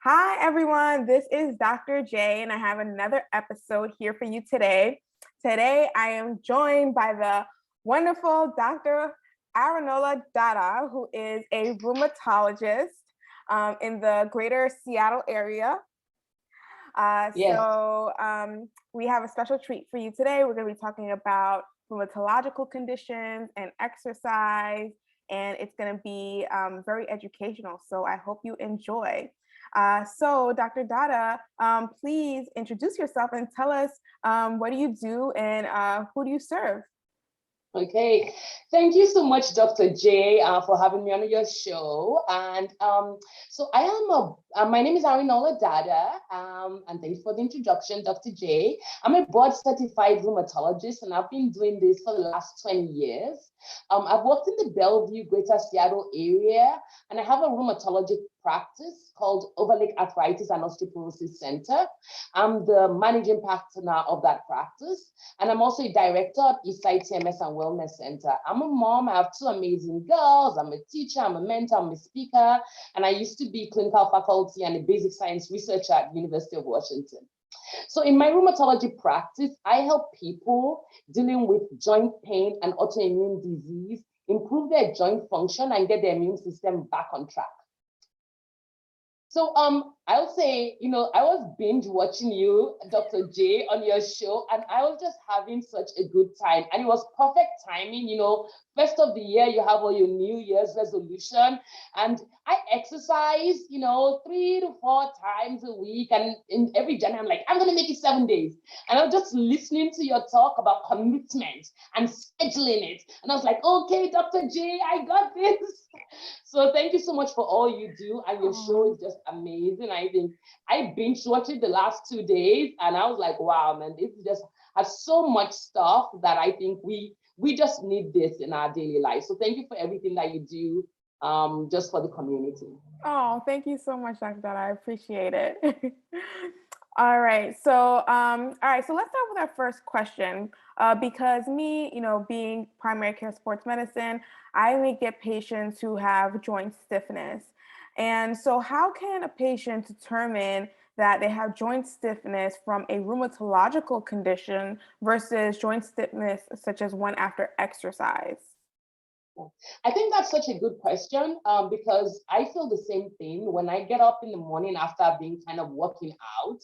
Hi, everyone. This is Dr. J, and I have another episode here for you today. Today, I am joined by the wonderful Dr. Arinola Dada, who is a rheumatologist in the greater Seattle area. Yes. We have a special treat for you today. We're going to be talking about rheumatological conditions and exercise, and it's going to be very educational. So I hope you enjoy. So Dr. Dada, please introduce yourself and tell us what do you do and who do you serve? Okay. Thank you so much, Dr. J, for having me on your show. And so I am my name is Arinola Dada, and thanks for the introduction, Dr. J. I'm a board certified rheumatologist, and I've been doing this for the last 20 years. I've worked in the Bellevue, greater Seattle area, and I have a rheumatology practice called Overlake Arthritis and Osteoporosis Center. I'm the managing partner of that practice, and I'm also a director at Eastside TMS and Wellness Center. I'm a mom. I have two amazing girls. I'm a teacher. I'm a mentor. I'm a speaker, and I used to be clinical faculty and a basic science researcher at the University of Washington. So in my rheumatology practice, I help people dealing with joint pain and autoimmune disease improve their joint function and get their immune system back on track. So I'll say, I was binge watching you, Dr. J, on your show, and I was just having such a good time. And it was perfect timing, first of the year, you have all your New Year's resolution. And I exercise, 3 to 4 times a week. And in every January, I'm like, I'm going to make it 7 days. And I was just listening to your talk about commitment and scheduling it. And I was like, okay, Dr. J, I got this. So thank you so much for all you do. And your show is just amazing. I think I binge watched it the last 2 days. And I was like, wow, man, this just has so much stuff that I think we just need this in our daily life. So thank you for everything that you do just for the community. Oh, thank you so much, Dr. Dada. I appreciate it. All right. So let's start with our first question. Because me, being primary care sports medicine, I only get patients who have joint stiffness. And so how can a patient determine that they have joint stiffness from a rheumatological condition versus joint stiffness such as one after exercise? I think that's such a good question because I feel the same thing when I get up in the morning after being kind of working out.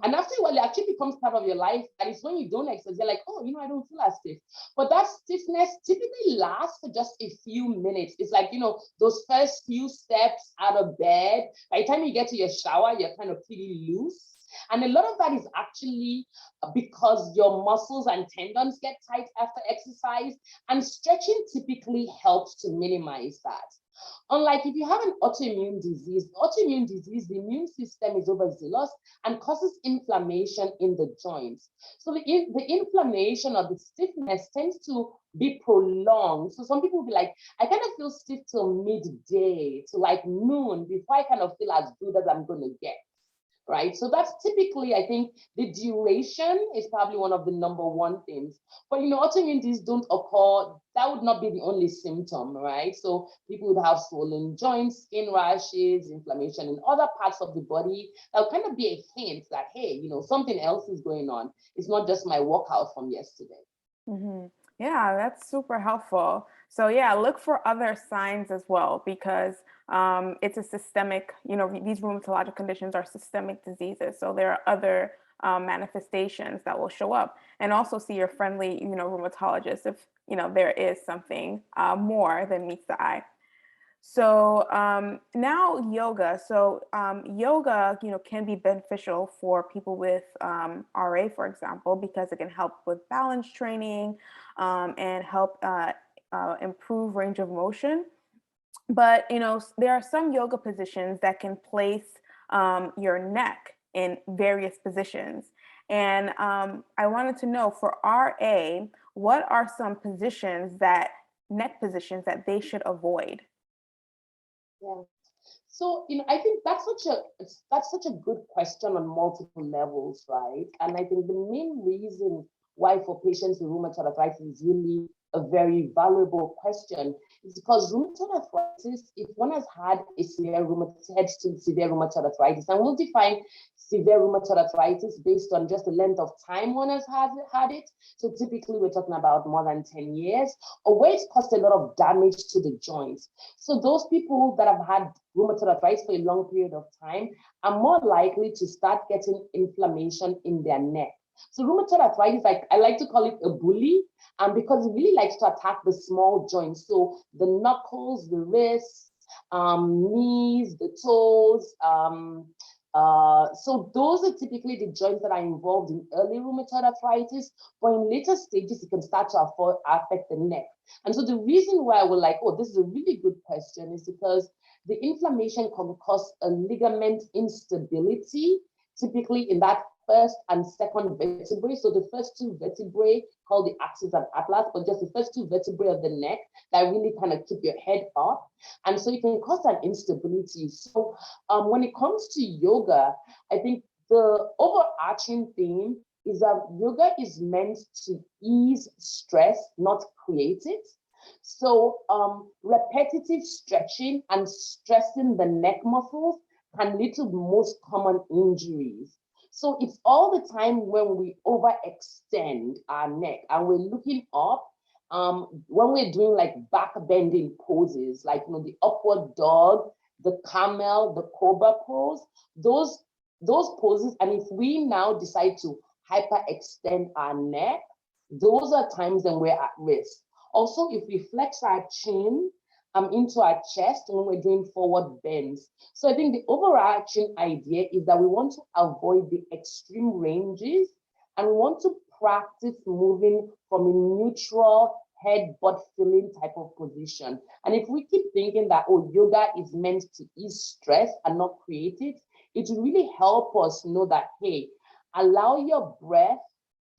And after a while, it actually becomes part of your life. And it's when you don't exercise, you're like, oh, I don't feel as stiff. But that stiffness typically lasts for just a few minutes. It's like, those first few steps out of bed. By the time you get to your shower, you're kind of pretty loose. And a lot of that is actually because your muscles and tendons get tight after exercise, and stretching typically helps to minimize that. Unlike if you have an autoimmune disease, the immune system is overzealous and causes inflammation in the joints. So the inflammation or the stiffness tends to be prolonged. So some people will be like, I kind of feel stiff till midday, to like noon, before I kind of feel as good as I'm going to get. Right? So that's typically, I think, the duration is probably one of the number one things. But, autoimmune disease don't occur. That would not be the only symptom, right? So people would have swollen joints, skin rashes, inflammation in other parts of the body. That would kind of be a hint that, hey, something else is going on. It's not just my workout from yesterday. Mm-hmm. Yeah, that's super helpful. So yeah, look for other signs as well, because it's a systemic, these rheumatologic conditions are systemic diseases. So there are other manifestations that will show up, and also see your friendly, rheumatologist if, there is something more than meets the eye. So now yoga. So yoga, can be beneficial for people with RA, for example, because it can help with balance training and help improve range of motion. But, there are some yoga positions that can place your neck in various positions. And I wanted to know, for RA, what are some neck positions that they should avoid? Yeah. So, I think that's such a good question on multiple levels, right? And I think the main reason why for patients with rheumatoid arthritis is really a very valuable question. It's because rheumatoid arthritis, if one has had a severe rheumatoid arthritis, and we'll define severe rheumatoid arthritis based on just the length of time one has had it. So typically we're talking about more than 10 years, or where it's caused a lot of damage to the joints. So those people that have had rheumatoid arthritis for a long period of time are more likely to start getting inflammation in their neck. So rheumatoid arthritis, I like to call it a bully, because it really likes to attack the small joints. So the knuckles, the wrists, knees, the toes. So those are typically the joints that are involved in early rheumatoid arthritis, but in later stages, it can start to affect the neck. And so the reason why we're like, oh, this is a really good question is because the inflammation can cause a ligament instability, typically in that first and second vertebrae. So the first two vertebrae called the axis and atlas, but just the first two vertebrae of the neck that really kind of keep your head up. And so it can cause an instability. So when it comes to yoga, I think the overarching theme is that yoga is meant to ease stress, not create it. So repetitive stretching and stressing the neck muscles can lead to most common injuries. So it's all the time when we overextend our neck and we're looking up, when we're doing like back bending poses, like the upward dog, the camel, the cobra pose, those poses. And if we now decide to hyperextend our neck, those are times when we're at risk. Also, if we flex our chin into our chest when we're doing forward bends. So I think the overarching idea is that we want to avoid the extreme ranges and we want to practice moving from a neutral head butt feeling type of position. And if we keep thinking that, oh, yoga is meant to ease stress and not create it, it will really help us know that, hey, allow your breath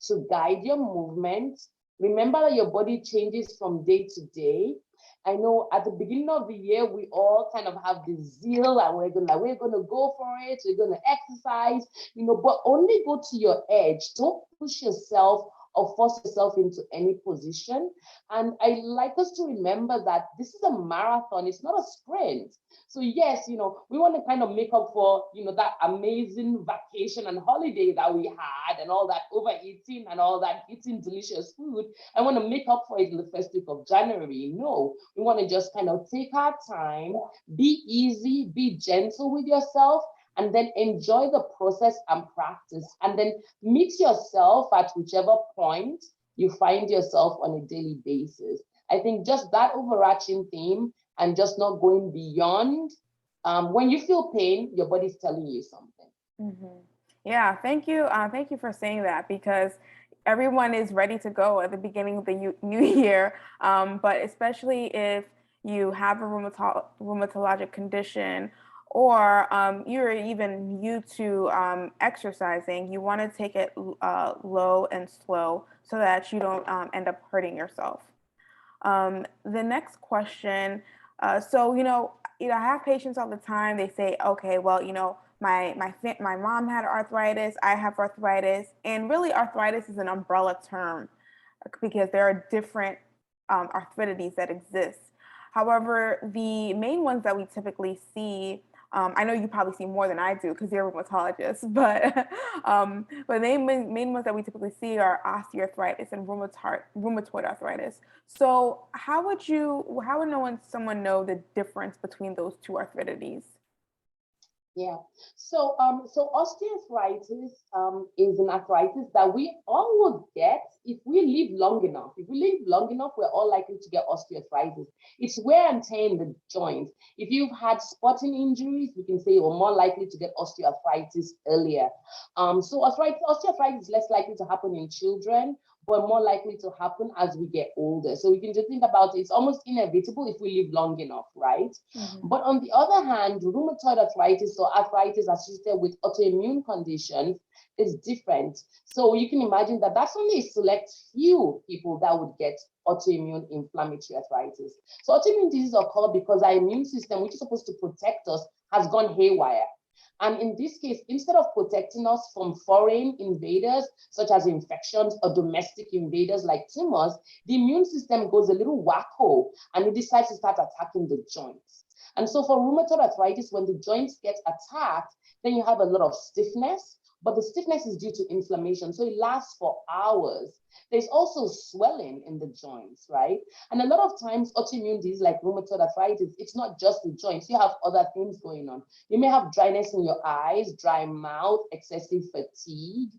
to guide your movement. Remember that your body changes from day to day. I know at the beginning of the year, we all kind of have the zeal and we're gonna go for it, we're gonna exercise, but only go to your edge. Don't push yourself or force yourself into any position. And I like us to remember that this is a marathon, it's not a sprint. So yes, we want to kind of make up for, that amazing vacation and holiday that we had and all that overeating and all that eating delicious food. I want to make up for it in the first week of January. No, we want to just kind of take our time, be easy, be gentle with yourself, and then enjoy the process and practice. And then meet yourself at whichever point you find yourself on a daily basis. I think just that overarching theme and just not going beyond. When you feel pain, your body's telling you something. Mm-hmm. Yeah, thank you. Thank you for saying that, because everyone is ready to go at the beginning of the new year. But especially if you have a rheumatologic condition, or you're even new to exercising, you want to take it low and slow so that you don't end up hurting yourself. The next question. So, I have patients all the time. They say, okay, well, my mom had arthritis, I have arthritis, and really arthritis is an umbrella term because there are different arthritides that exist. However, the main ones that we typically see, I know you probably see more than I do because you're a rheumatologist, but the main ones that we typically see are osteoarthritis and rheumatoid arthritis. So how would someone know the difference between those two arthritides? Yeah. So osteoarthritis is an arthritis that we all will get if we live long enough. If we live long enough, we're all likely to get osteoarthritis. It's wear and tear in the joint. If you've had sporting injuries, we can say you're more likely to get osteoarthritis earlier. So osteoarthritis is less likely to happen in children, but more likely to happen as we get older. So we can just think about it. It's almost inevitable if we live long enough, right? Mm-hmm. But on the other hand, rheumatoid arthritis or arthritis associated with autoimmune conditions is different. So you can imagine that that's only a select few people that would get autoimmune inflammatory arthritis. So autoimmune diseases occur because our immune system, which is supposed to protect us, has gone haywire. And in this case, instead of protecting us from foreign invaders, such as infections or domestic invaders like tumors, the immune system goes a little wacko and it decides to start attacking the joints. And so for rheumatoid arthritis, when the joints get attacked, then you have a lot of stiffness, but the stiffness is due to inflammation. So it lasts for hours. There's also swelling in the joints, right? And a lot of times autoimmune disease like rheumatoid arthritis, it's not just the joints. You have other things going on. You may have dryness in your eyes, dry mouth, excessive fatigue.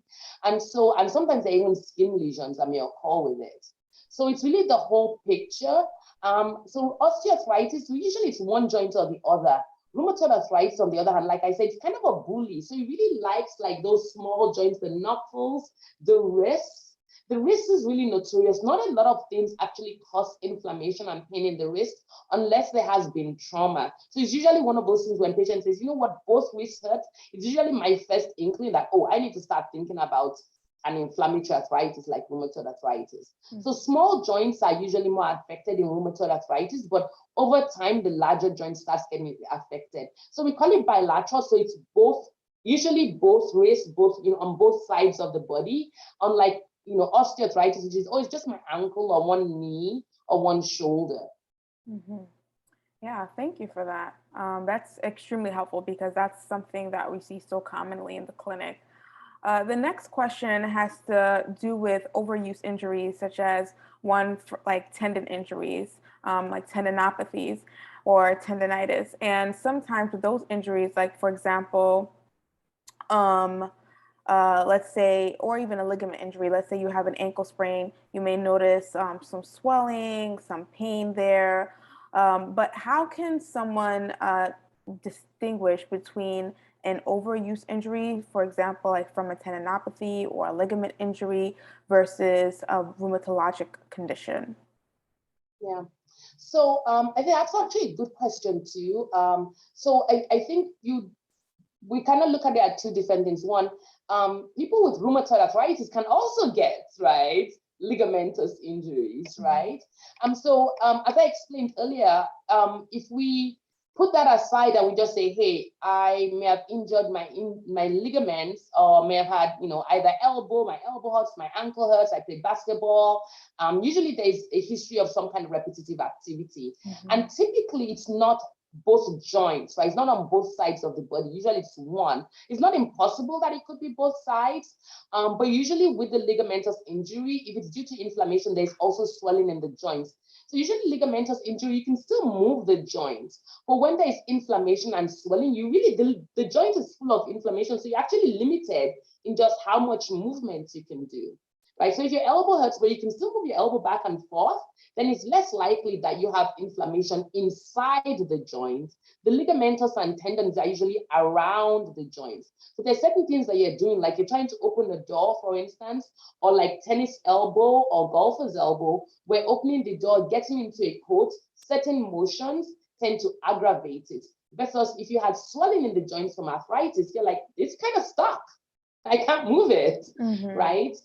And sometimes there are even skin lesions that may occur with it. So it's really the whole picture. So osteoarthritis, usually it's one joint or the other. Rheumatoid arthritis, on the other hand, like I said, it's kind of a bully. So he really likes like those small joints, the knuckles, the wrists. The wrist is really notorious. Not a lot of things actually cause inflammation and pain in the wrist unless there has been trauma. So it's usually one of those things when patient says, you know what, both wrists hurt. It's usually my first inkling that, oh, I need to start thinking about an inflammatory arthritis like rheumatoid arthritis. Mm-hmm. So small joints are usually more affected in rheumatoid arthritis, but over time, the larger joint starts getting affected. So we call it bilateral. So it's both, usually both wrists, both, on both sides of the body, unlike, osteoarthritis, which is, oh, it's just my ankle or one knee or one shoulder. Mm-hmm. Yeah, thank you for that. That's extremely helpful because that's something that we see so commonly in the clinic. The next question has to do with overuse injuries, such as like tendon injuries, like tendinopathies or tendinitis. And sometimes with those injuries, like for example, let's say, or even a ligament injury, let's say you have an ankle sprain, you may notice some swelling, some pain there. But how can someone distinguish between an overuse injury, for example, like from a tendinopathy or a ligament injury versus a rheumatologic condition? Yeah. So I think that's actually a good question too. So I think we kind of look at it at two different things. One, people with rheumatoid arthritis can also get, right, ligamentous injuries, right? So as I explained earlier, if we put that aside and we just say, hey, I may have injured my ligaments, or may have had, either my elbow hurts, my ankle hurts, I play basketball. Usually there's a history of some kind of repetitive activity. Mm-hmm. And typically it's not both joints, right? It's not on both sides of the body. Usually it's one. It's not impossible that it could be both sides, but usually with the ligamentous injury, if it's due to inflammation, there's also swelling in the joints. So usually ligamentous injury, you can still move the joints, but when there's inflammation and swelling, the joint is full of inflammation, so you're actually limited in just how much movement you can do. Right? So if your elbow hurts, but you can still move your elbow back and forth, then it's less likely that you have inflammation inside the joint. The ligamentous and tendons are usually around the joints. So there's certain things that you're doing, like you're trying to open a door, for instance, or like tennis elbow or golfer's elbow, where opening the door, getting into a coat, certain motions tend to aggravate it. Versus if you had swelling in the joints from arthritis, you're like, it's kind of stuck. I can't move it, mm-hmm. right?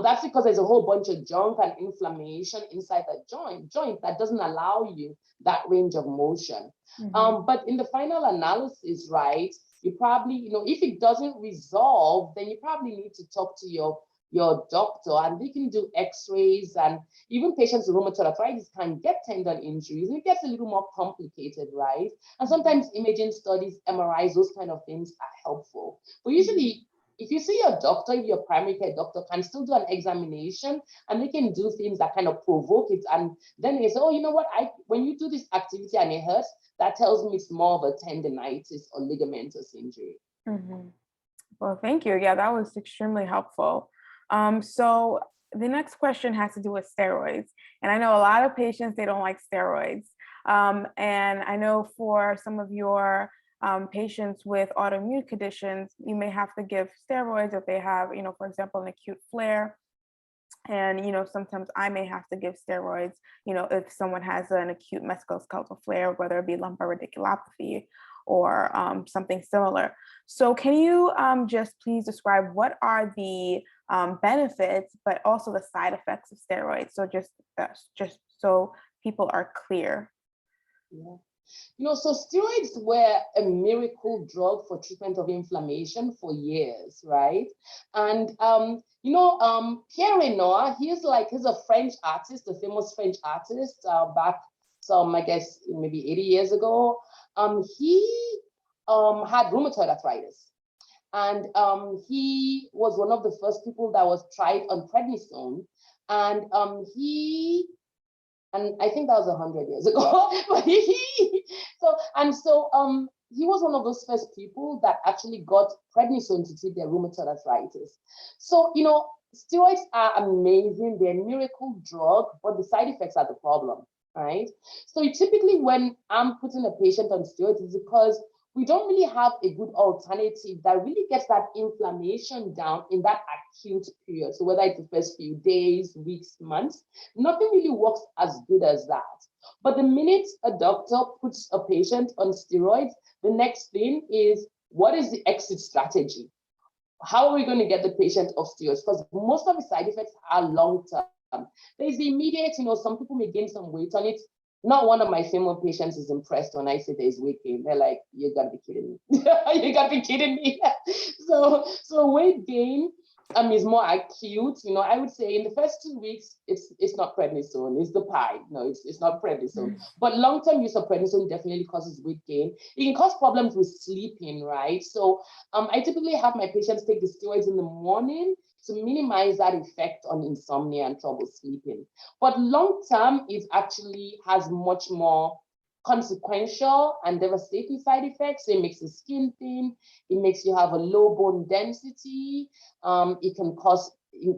That's because there's a whole bunch of junk and inflammation inside that joint that doesn't allow you that range of motion. Mm-hmm. But in the final analysis, right, you probably, if it doesn't resolve, then you probably need to talk to your doctor, and they can do x-rays, and even patients with rheumatoid arthritis can get tendon injuries, and it gets a little more complicated, right? And sometimes imaging studies, MRIs, those kind of things are helpful. But usually, if you see your doctor, if your primary care doctor can still do an examination, and they can do things that kind of provoke it, and then they say, oh, you know what, when you do this activity and it hurts, that tells me it's more of a tendinitis or ligamentous injury. Mm-hmm. Well, thank you. Yeah, that was extremely helpful. So the next question has to do with steroids. And I know a lot of patients, they don't like steroids. And I know for some of your patients with autoimmune conditions, you may have to give steroids if they have, for example, an acute flare. And, sometimes I may have to give steroids, if someone has an acute musculoskeletal flare, whether it be lumbar radiculopathy or something similar. So can you just please describe what are the benefits, but also the side effects of steroids? So just so people are clear. Yeah. So steroids were a miracle drug for treatment of inflammation for years, right? And Pierre Renoir, he's a French artist, a famous French artist back some, I guess, maybe 80 years ago. He had rheumatoid arthritis. And he was one of the first people that was tried on prednisone. And I think that was 100 years ago. But he was one of those first people that actually got prednisone to treat their rheumatoid arthritis. So, steroids are amazing. They're a miracle drug, but the side effects are the problem, right? So typically when I'm putting a patient on steroids, it's because we don't really have a good alternative that really gets that inflammation down in that acute period. So whether it's the first few days, weeks, months, nothing really works as good as that. But the minute a doctor puts a patient on steroids, the next thing is, what is the exit strategy? How are we going to get the patient off steroids? Because most of the side effects are long-term. There's the immediate, some people may gain some weight on it. Not one of my female patients is impressed when I say there's weight gain. They're like, you gotta be kidding me. You gotta be kidding me. So weight gain is more acute. I would say in the first 2 weeks, it's not prednisone, it's the pie. No, it's not prednisone. But long-term use of prednisone definitely causes weight gain. It can cause problems with sleeping, right? So I typically have my patients take the steroids in the morning to minimize that effect on insomnia and trouble sleeping. But long-term, it actually has much more consequential and devastating side effects. So it makes the skin thin, it makes you have a low bone density, it can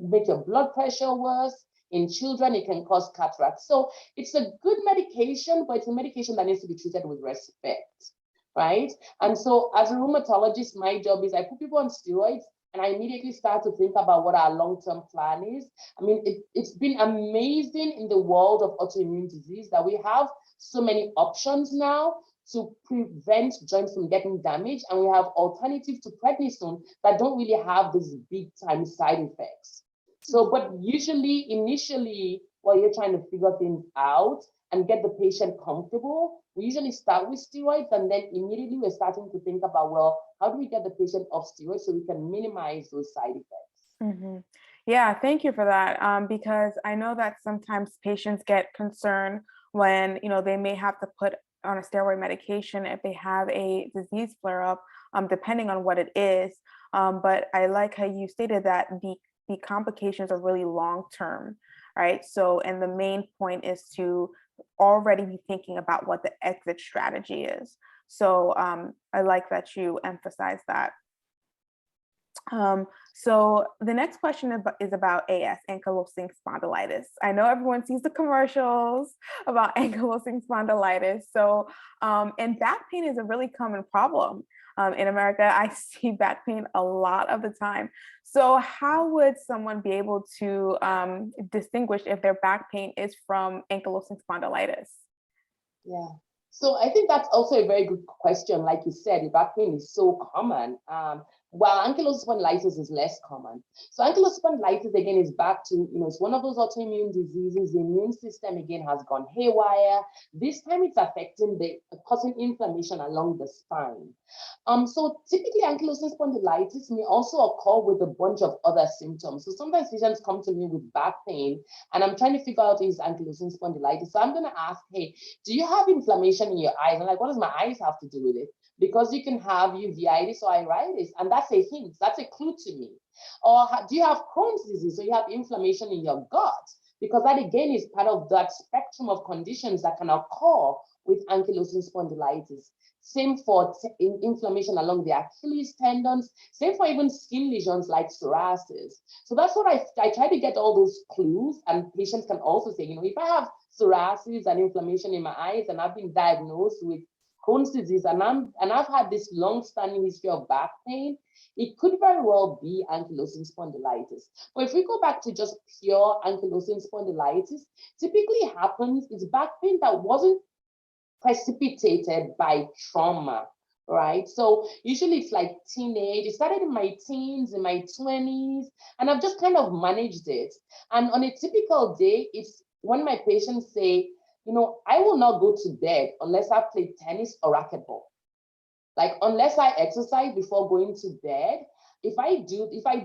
make your blood pressure worse. In children, it can cause cataracts. So it's a good medication, but it's a medication that needs to be treated with respect, right? And so as a rheumatologist, my job is I put people on steroids, and I immediately start to think about what our long-term plan is. I mean, it's been amazing in the world of autoimmune disease that we have so many options now to prevent joints from getting damaged. And we have alternatives to prednisone that don't really have these big time side effects. So, but usually, initially, while you're trying to figure things out and get the patient comfortable, we usually start with steroids, and then immediately we're starting to think about, well, how do we get the patient off steroids so we can minimize those side effects? Yeah, thank you for that. Because I know that sometimes patients get concerned when, they may have to put on a steroid medication if they have a disease flare up, depending on what it is. But I like how you stated that the complications are really long term, right? So, and the main point is to already be thinking about what the exit strategy is. So I like that you emphasize that. So the next question is about AS, ankylosing spondylitis. I know everyone sees the commercials about ankylosing spondylitis. So, and back pain is a really common problem. In America, I see back pain a lot of the time. So how would someone be able to distinguish if their back pain is from ankylosing spondylitis? Yeah. So I think that's also a very good question. Like you said, back pain is so common, while ankylosing spondylitis is less common. So ankylosing spondylitis, again, is back to, it's one of those autoimmune diseases. The immune system, again, has gone haywire. This time it's causing inflammation along the spine. So typically ankylosing spondylitis may also occur with a bunch of other symptoms. So sometimes patients come to me with back pain, and I'm trying to figure out is ankylosing spondylitis. So I'm going to ask, hey, do you have inflammation in your eyes? And like, what does my eyes have to do with it? Because you can have uveitis or iritis, and that's a hint, that's a clue to me. Or do you have Crohn's disease? So you have inflammation in your gut, because that again is part of that spectrum of conditions that can occur with ankylosing spondylitis. Same for inflammation along the Achilles tendons, same for even skin lesions like psoriasis. So that's what I try to get all those clues, and patients can also say, if I have psoriasis and inflammation in my eyes and I've been diagnosed with Crohn's disease and I've had this long-standing history of back pain, it could very well be ankylosing spondylitis. But if we go back to just pure ankylosing spondylitis, typically happens is back pain that wasn't precipitated by trauma, right? So usually it's like teenage. It started in my teens, in my 20s, and I've just kind of managed it. And on a typical day, it's when my patients say, I will not go to bed unless I play tennis or racquetball. Like, unless I exercise before going to bed, if I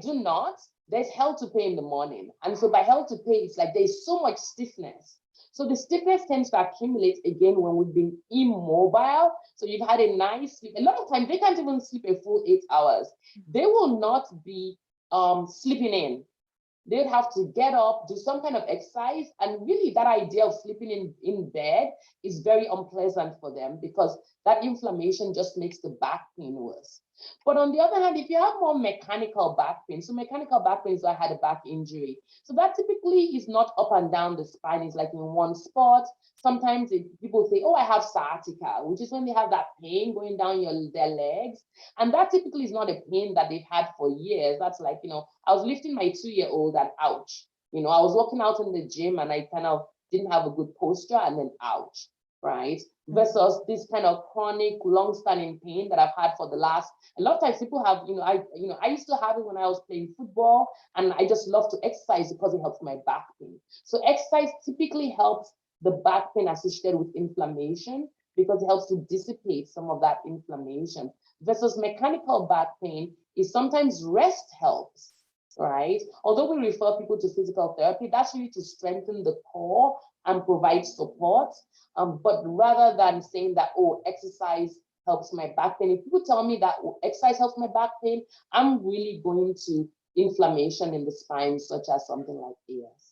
do not, there's hell to pay in the morning. And so by hell to pay, it's like there's so much stiffness. So the stiffness tends to accumulate again when we've been immobile. So you've had a nice sleep. A lot of times they can't even sleep a full 8 hours. They will not be sleeping in. They'd have to get up, do some kind of exercise. And really that idea of sleeping in bed is very unpleasant for them, because that inflammation just makes the back pain worse. But on the other hand, if you have more mechanical back pain, so mechanical back pain is I had a back injury. So that typically is not up and down the spine, it's like in one spot. Sometimes people say, oh, I have sciatica, which is when they have that pain going down their legs. And that typically is not a pain that they've had for years. That's like, I was lifting my 2-year-old and ouch. I was working out in the gym and I kind of didn't have a good posture and then ouch, right? Versus this kind of chronic, long-standing pain that I've had for the last, a lot of times people have, I used to have it when I was playing football, and I just love to exercise because it helps my back pain. So exercise typically helps the back pain associated with inflammation, because it helps to dissipate some of that inflammation. Versus mechanical back pain is sometimes rest helps, right? Although we refer people to physical therapy, that's really to strengthen the core and provide support. But rather than saying that, oh, exercise helps my back pain, if people tell me that exercise helps my back pain, I'm really going to inflammation in the spine, such as something like AS.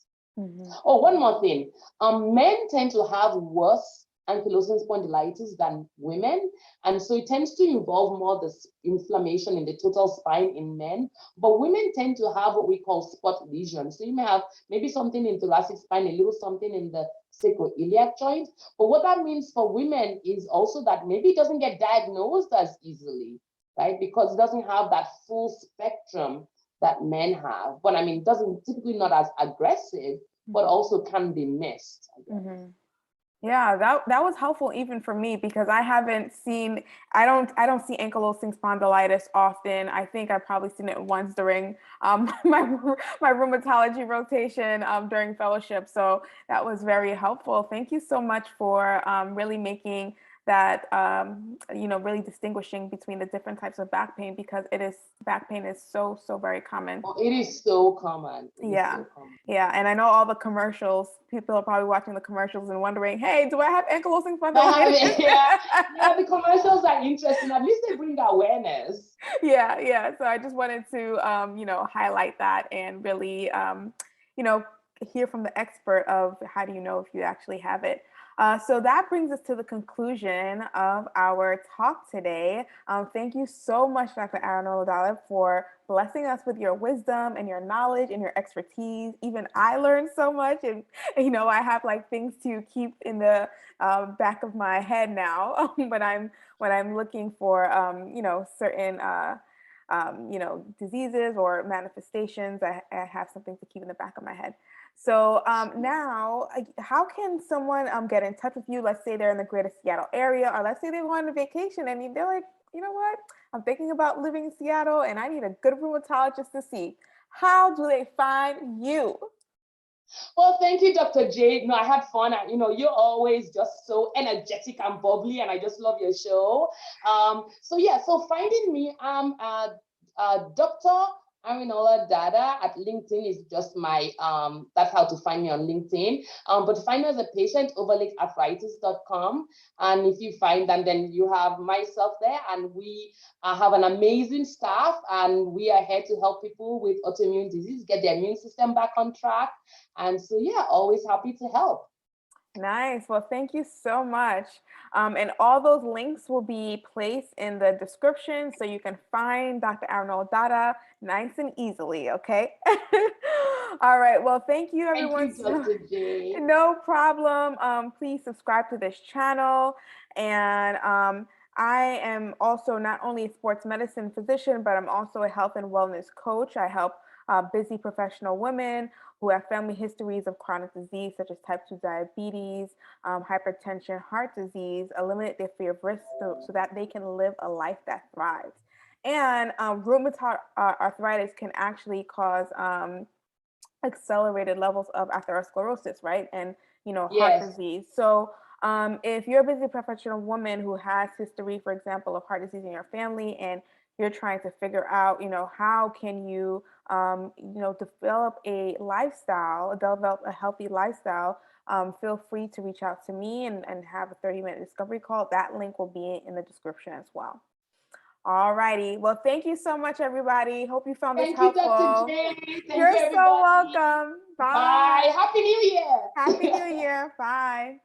Oh, one more thing. Men tend to have worse ankylosing spondylitis than women. And so it tends to involve more the inflammation in the total spine in men. But women tend to have what we call spot lesions. So you may have maybe something in thoracic spine, a little something in the sacroiliac joint. But what that means for women is also that maybe it doesn't get diagnosed as easily, right? Because it doesn't have that full spectrum that men have. But I mean, it doesn't typically not as aggressive, but also can be missed. Yeah, that was helpful even for me, because I don't see ankylosing spondylitis often. I think I've probably seen it once during my rheumatology rotation during fellowship. So that was very helpful. Thank you so much for really making that really distinguishing between the different types of back pain, because back pain is so very common. Oh, it is so common. Yeah, and I know all the commercials. People are probably watching the commercials and wondering, hey, do I have ankylosing spondylitis? Yeah, the commercials are interesting. At least they bring awareness. Yeah. So I just wanted to highlight that and really hear from the expert of how do you know if you actually have it. So that brings us to the conclusion of our talk today. Thank you so much, Dr. Arinola Dada, for blessing us with your wisdom and your knowledge and your expertise. Even I learned so much, and I have like things to keep in the back of my head now when I'm looking for certain diseases or manifestations. I have something to keep in the back of my head. So now, how can someone get in touch with you? Let's say they're in the greater Seattle area, or let's say they go on a vacation and they're like, you know what? I'm thinking about living in Seattle and I need a good rheumatologist to see. How do they find you? Well, thank you, Dr. J. I had fun. You're always just so energetic and bubbly, and I just love your show. So finding me, I'm Dr. Arinola Dada at LinkedIn is just my, that's how to find me on LinkedIn. But find me as a patient, overlakearthritis.com. And if you find them, then you have myself there, and we have an amazing staff, and we are here to help people with autoimmune disease, get their immune system back on track. And so, always happy to help. Nice. Well, thank you so much. And all those links will be placed in the description, so you can find Dr. Arinola Dada nice and easily, okay? All right. Well, thank you, everyone. Thank you, Dr. J. No problem. Please subscribe to this channel. And I am also not only a sports medicine physician, but I'm also a health and wellness coach. I help busy professional women who have family histories of chronic disease, such as type 2 diabetes, hypertension, heart disease, eliminate their fear of risk so that they can live a life that thrives. And rheumatoid arthritis can actually cause accelerated levels of atherosclerosis, right? And heart Yes. disease. So if you're a busy professional woman who has history, for example, of heart disease in your family, and you're trying to figure out, how can you, develop a lifestyle, develop a healthy lifestyle, feel free to reach out to me and have a 30-minute discovery call. That link will be in the description as well. All righty. Well, thank you so much, everybody. Hope you found this Thank you, Dr. helpful. J. Thank You're you, so everybody. welcome. Bye. Bye. Happy New Year. Happy New Year. Bye.